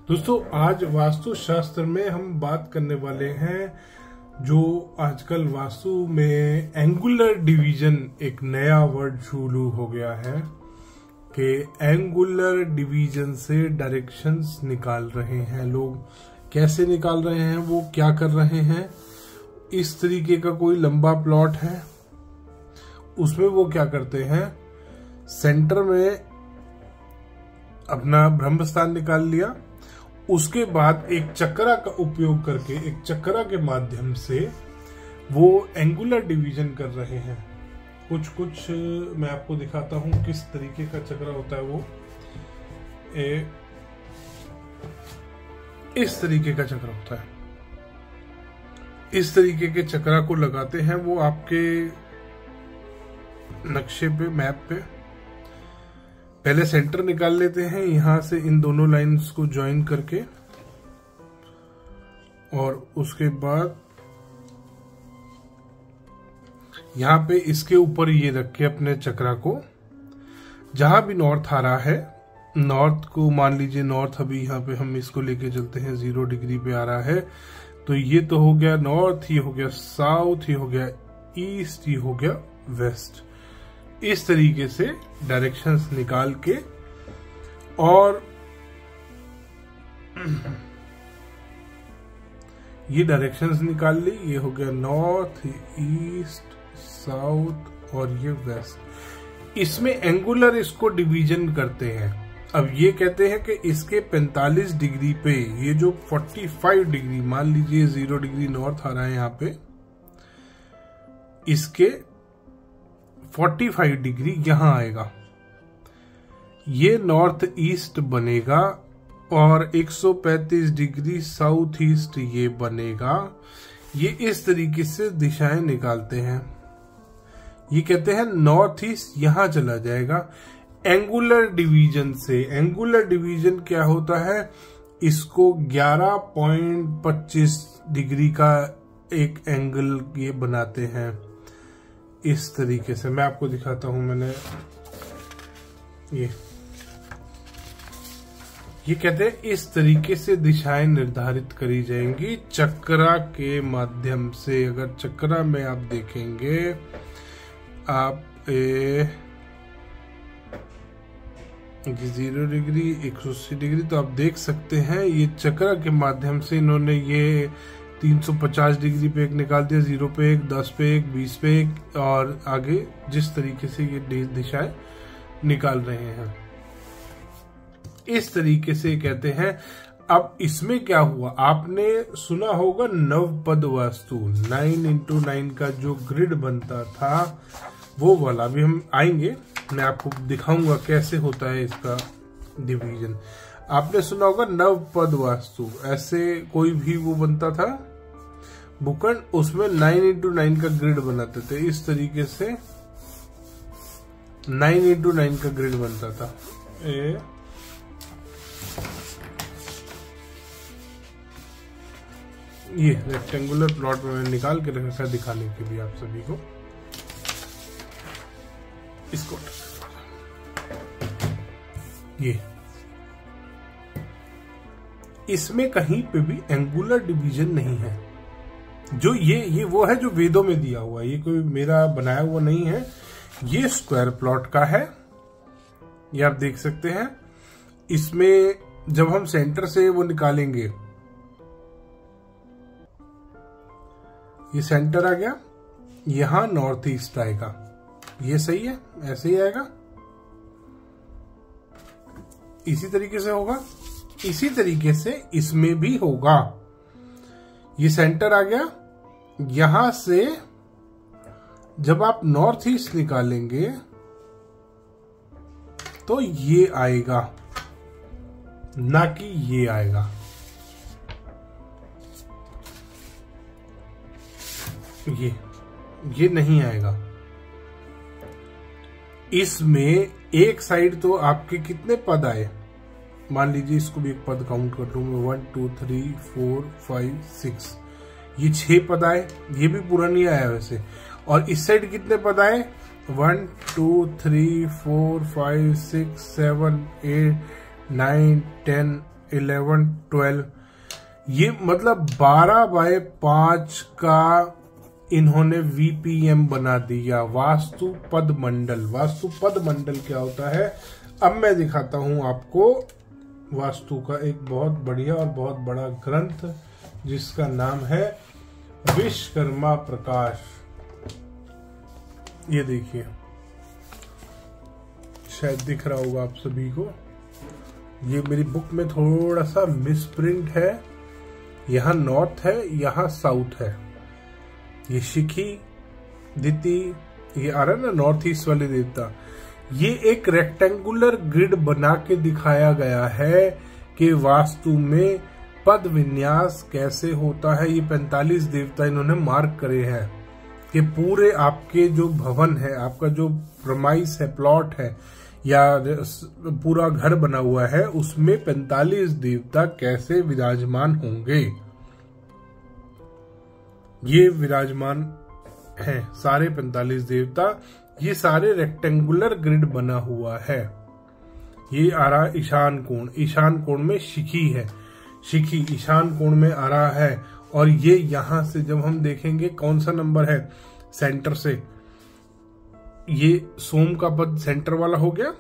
दोस्तों आज वास्तु शास्त्र में हम बात करने वाले हैं जो आजकल वास्तु में एंगुलर डिवीजन एक नया वर्ड शुरू हो गया है कि एंगुलर डिवीजन से डायरेक्शंस निकाल रहे हैं लोग। कैसे निकाल रहे हैं, वो क्या कर रहे हैं। इस तरीके का कोई लंबा प्लॉट है, उसमें वो क्या करते हैं, सेंटर में अपना ब्रह्म स्थान निकाल लिया, उसके बाद एक चक्रा का उपयोग करके एक चक्रा के माध्यम से वो एंगुलर डिवीजन कर रहे हैं। कुछ मैं आपको दिखाता हूं किस तरीके का चक्रा होता है। वो इस तरीके का चक्र होता है। इस तरीके के चक्रा को लगाते हैं वो आपके नक्शे पे, मैप पे। पहले सेंटर निकाल लेते हैं यहां से इन दोनों लाइंस को ज्वाइन करके, और उसके बाद यहां पे इसके ऊपर ये रख के अपने चक्रा को, जहां भी नॉर्थ आ रहा है, नॉर्थ को मान लीजिए नॉर्थ, अभी यहाँ पे हम इसको लेके चलते हैं 0 डिग्री पे आ रहा है, तो ये तो हो गया नॉर्थ, ये हो गया साउथ, ये हो गया ईस्ट, ये हो गया वेस्ट। इस तरीके से डायरेक्शंस निकाल के, और ये डायरेक्शंस निकाल ली, ये हो गया नॉर्थ, ईस्ट, साउथ और ये वेस्ट। इसमें एंगुलर इसको डिवीजन करते हैं। अब ये कहते हैं कि इसके 45 डिग्री पे, ये जो 45 डिग्री, मान लीजिए 0 डिग्री नॉर्थ आ रहा है यहाँ पे, इसके 45 डिग्री यहां आएगा, ये नॉर्थ ईस्ट बनेगा, और 135 डिग्री साउथ ईस्ट ये बनेगा। ये इस तरीके से दिशाएं निकालते हैं। ये कहते हैं नॉर्थ ईस्ट यहां चला जाएगा एंगुलर डिवीजन से। एंगुलर डिवीजन क्या होता है, इसको 11.25 डिग्री का एक एंगल ये बनाते हैं इस तरीके से। मैं आपको दिखाता हूं, मैंने ये कहते हैं इस तरीके से दिशाएं निर्धारित करी जाएंगी चक्रा के माध्यम से। अगर चक्रा में आप देखेंगे, आप 0 डिग्री, 180 डिग्री, तो आप देख सकते हैं ये चक्रा के माध्यम से इन्होंने ये 350 डिग्री पे एक निकाल दिया, 0 पे एक, 10 पे एक, 20 पे एक, और आगे जिस तरीके से ये दिशाएं निकाल रहे हैं, इस तरीके से कहते हैं। अब इसमें क्या हुआ, आपने सुना होगा नवपद वास्तु, 9x9 का जो ग्रिड बनता था वो वाला। अभी हम आएंगे, मैं आपको दिखाऊंगा कैसे होता है इसका डिवीजन। आपने सुना होगा नवपद वास्तु, ऐसे कोई भी वो बनता था भूखंड, उसमें 9x9 का ग्रिड बनाते थे। इस तरीके से 9x9 का ग्रिड बनता था। ये रेक्टेंगुलर प्लॉट में मैंने निकाल के रखा है दिखाने के लिए आप सभी को। इसको ये इसमें कहीं पे भी एंगुलर डिवीजन नहीं है। जो ये वो है जो वेदों में दिया हुआ है, ये कोई मेरा बनाया हुआ नहीं है। ये स्क्वायर प्लॉट का है, ये आप देख सकते हैं। इसमें जब हम सेंटर से वो निकालेंगे, ये सेंटर आ गया, यहां नॉर्थ ईस्ट आएगा, ये सही है, ऐसे ही आएगा, इसी तरीके से होगा। इसी तरीके से इसमें भी होगा। ये सेंटर आ गया, यहां से जब आप नॉर्थ ईस्ट निकालेंगे तो ये आएगा, ना कि ये आएगा। ये नहीं आएगा। इसमें एक साइड तो आपके कितने पद आए, मान लीजिए इसको भी एक पद काउंट कर लूं मैं, 1 2 3 4 5 6, ये 6 पद आए। ये भी पूरा नहीं आया वैसे। और इस साइड कितने पद आए, 1 2 3 4 5 6 7 8 9 10 11, 12, ये मतलब 12x5 का इन्होंने वीपीएम बना दिया, वास्तु पद मंडल। वास्तु पद मंडल क्या होता है, अब मैं दिखाता हूं आपको वास्तु का एक बहुत बढ़िया और बहुत बड़ा ग्रंथ जिसका नाम है विश्वकर्मा प्रकाश। ये देखिए, शायद दिख रहा होगा आप सभी को। ये मेरी बुक में थोड़ा सा मिसप्रिंट है, यहाँ नॉर्थ है, यहाँ साउथ है। ये शिखी दिति, ये आ रहा है ना नॉर्थ ईस्ट वाले देवता। ये एक रेक्टेंगुलर ग्रिड बना के दिखाया गया है कि वास्तु में पद विन्यास कैसे होता है। ये 45 देवता इन्होंने मार्क करे हैं कि पूरे आपके जो भवन है, आपका जो प्रमाइस है, प्लॉट है या पूरा घर बना हुआ है, उसमें 45 देवता कैसे विराजमान होंगे। ये विराजमान हैं सारे 45 देवता। ये सारे रेक्टेंगुलर ग्रिड बना हुआ है। ये आ रहा ईशान कोण, ईशान कोण में शिखी है, शिखी ईशान कोण में आ रहा है। और ये यहां से जब हम देखेंगे कौन सा नंबर है सेंटर से, ये सोम का पद सेंटर वाला हो गया।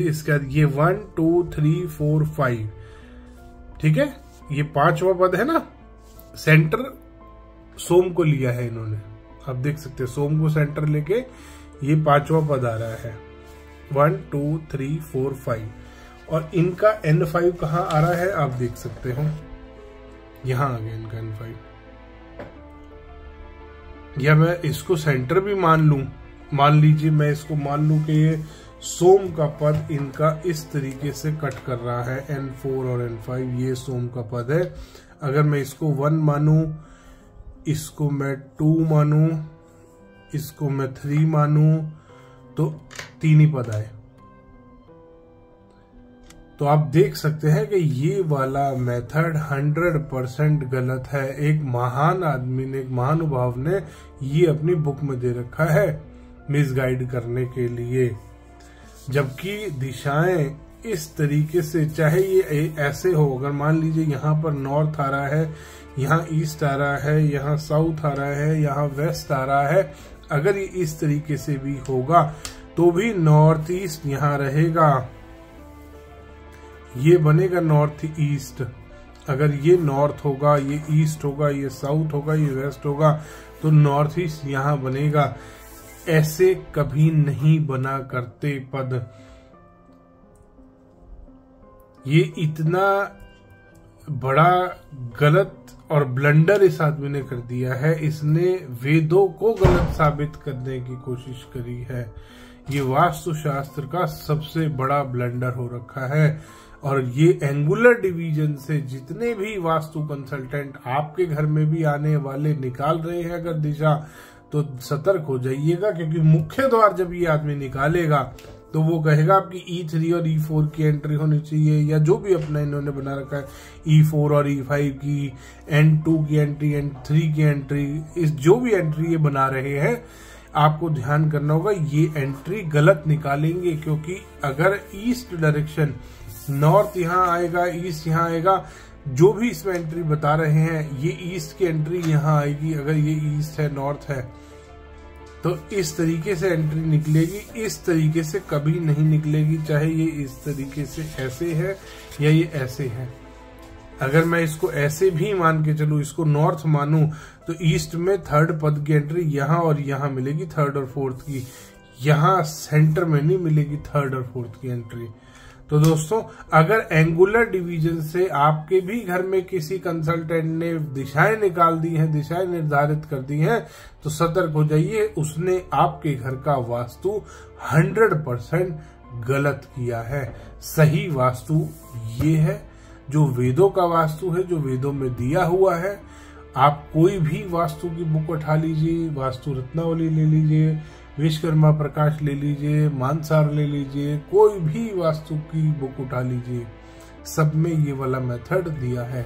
इसका ये 1 2 3 4 5, ठीक है, ये 5वां पद है ना, सेंटर सोम को लिया है इन्होंने। आप देख सकते हैं सोम को सेंटर लेके ये 5वां पद आ रहा है, 1 2 3 4 5। और इनका N5 कहाँ आ रहा है आप देख सकते हो, यहां आ गया इनका N5। या मैं इसको सेंटर भी मान लूं, मान लीजिए मैं इसको मान लूं कि ये सोम का पद इनका इस तरीके से कट कर रहा है, N4 और N5 ये सोम का पद है। अगर मैं इसको 1 मानूं, इसको मैं 2 मानूं, इसको मैं 3 मानूं, तो 3 ही पद आए। तो आप देख सकते हैं कि ये वाला मेथड 100% गलत है। एक महान आदमी ने, एक महानुभाव ने ये अपनी बुक में दे रखा है मिसगाइड करने के लिए। जबकि दिशाएं इस तरीके से, चाहे ये ऐसे हो, अगर मान लीजिए यहाँ पर नॉर्थ आ रहा है, यहाँ ईस्ट आ रहा है, यहाँ साउथ आ रहा है, यहाँ वेस्ट आ रहा है, अगर ये इस तरीके से भी होगा तो भी नॉर्थ ईस्ट यहाँ रहेगा, ये बनेगा नॉर्थ ईस्ट। अगर ये नॉर्थ होगा, ये ईस्ट होगा, ये साउथ होगा, ये वेस्ट होगा, तो नॉर्थ ईस्ट यहाँ बनेगा। ऐसे कभी नहीं बना करते पद। ये इतना बड़ा गलत और ब्लंडर इस आदमी ने कर दिया है, इसने वेदों को गलत साबित करने की कोशिश करी है। ये वास्तुशास्त्र का सबसे बड़ा ब्लंडर हो रखा है। और ये एंगुलर डिवीजन से जितने भी वास्तु कंसल्टेंट आपके घर में भी आने वाले निकाल रहे हैं अगर दिशा, तो सतर्क हो जाइएगा, क्योंकि मुख्य द्वार जब ये आदमी निकालेगा तो वो कहेगा आपकी E3 और E4 की एंट्री होनी चाहिए, या जो भी अपना इन्होंने बना रखा है E4 और E5 की, N2 की एंट्री, N3 की एंट्री, इस जो भी एंट्री ये बना रहे हैं आपको ध्यान करना होगा, ये एंट्री गलत निकालेंगे। क्योंकि अगर ईस्ट डायरेक्शन, नॉर्थ यहाँ आएगा, ईस्ट यहाँ आएगा, जो भी इसमें एंट्री बता रहे हैं ये ईस्ट की एंट्री यहाँ आएगी। अगर ये ईस्ट है, नॉर्थ है, तो इस तरीके से एंट्री निकलेगी, इस तरीके से कभी नहीं निकलेगी, चाहे ये इस तरीके से ऐसे है या ये ऐसे है। अगर मैं इसको ऐसे भी मान के चलूं, इसको नॉर्थ मानूं, तो ईस्ट में 3rd पद की एंट्री यहाँ और यहाँ मिलेगी 3rd और 4th की, यहाँ सेंटर में नहीं मिलेगी 3rd और 4th की एंट्री। तो दोस्तों, अगर एंगुलर डिवीजन से आपके भी घर में किसी कंसल्टेंट ने दिशाएं निकाल दी हैं, दिशाएं निर्धारित कर दी हैं, तो सतर्क हो जाइए, उसने आपके घर का वास्तु 100% गलत किया है। सही वास्तु ये है जो वेदों का वास्तु है, जो वेदों में दिया हुआ है। आप कोई भी वास्तु की बुक उठा लीजिए, वास्तु रत्नावली ले लीजिए, विश्वकर्मा प्रकाश ले लीजिए, मानसार ले लीजिए, कोई भी वास्तु की बुक उठा लीजिए, सब में ये वाला मेथड दिया है।